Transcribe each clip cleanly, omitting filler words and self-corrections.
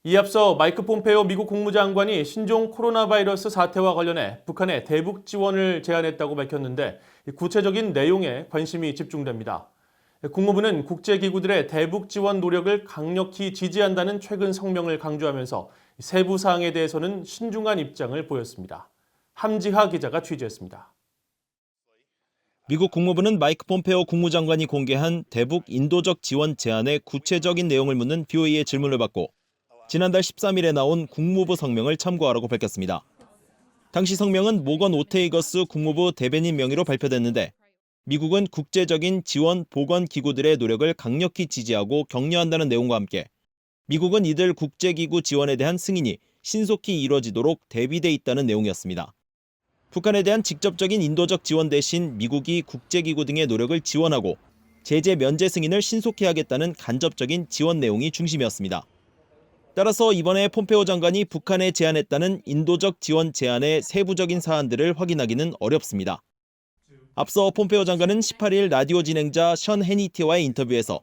이 앞서 마이크 폼페이오 미국 국무장관이 신종 코로나 바이러스 사태와 관련해 북한에 대북 지원을 제안했다고 밝혔는데 구체적인 내용에 관심이 집중됩니다. 국무부는 국제기구들의 대북 지원 노력을 강력히 지지한다는 최근 성명을 강조하면서 세부 사항에 대해서는 신중한 입장을 보였습니다. 함지하 기자가 취재했습니다. 미국 국무부는 마이크 폼페오 국무장관이 공개한 대북 인도적 지원 제안의 구체적인 내용을 묻는 BOA의 질문을 받고 지난달 13일에 나온 국무부 성명을 참고하라고 밝혔습니다. 당시 성명은 모건 오테이거스 국무부 대변인 명의로 발표됐는데 미국은 국제적인 지원 보건 기구들의 노력을 강력히 지지하고 격려한다는 내용과 함께 미국은 이들 국제기구 지원에 대한 승인이 신속히 이뤄지도록 대비돼 있다는 내용이었습니다. 북한에 대한 직접적인 인도적 지원 대신 미국이 국제기구 등의 노력을 지원하고 제재 면제 승인을 신속히 하겠다는 간접적인 지원 내용이 중심이었습니다. 따라서 이번에 폼페오 장관이 북한에 제안했다는 인도적 지원 제안의 세부적인 사안들을 확인하기는 어렵습니다. 앞서 폼페오 장관은 18일 라디오 진행자 션 해니티와의 인터뷰에서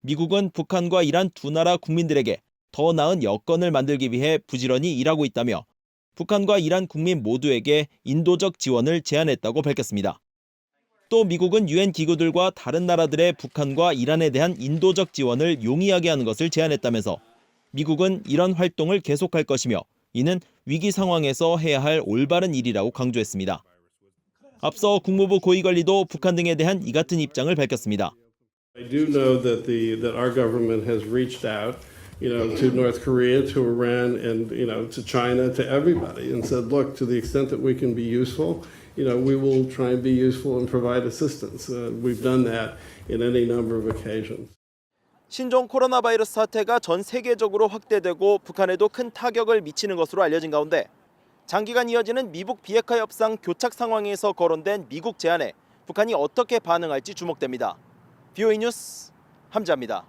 미국은 북한과 이란 두 나라 국민들에게 더 나은 여건을 만들기 위해 부지런히 일하고 있다며 북한과 이란 국민 모두에게 인도적 지원을 제안했다고 밝혔습니다. 또 미국은 유엔 기구들과 다른 나라들의 북한과 이란에 대한 인도적 지원을 용이하게 하는 것을 제안했다면서 미국은 이런 활동을 계속할 것이며 이는 위기 상황에서 해야 할 올바른 일이라고 강조했습니다. 앞서 국무부 고위관리도 북한 등에 대한 이 같은 입장을 밝혔습니다. I do know that our government has reached out, to North Korea, to Iran, and to China, to everybody, and said, look, to the extent that we can be useful, we will try and be useful and provide assistance. We've done that in any number of occasions. 신종 코로나 바이러스 사태가 전 세계적으로 확대되고 북한에도 큰 타격을 미치는 것으로 알려진 가운데 장기간 이어지는 미북 비핵화 협상 교착 상황에서 거론된 미국 제안에 북한이 어떻게 반응할지 주목됩니다. BOA 뉴스 함지하입니다.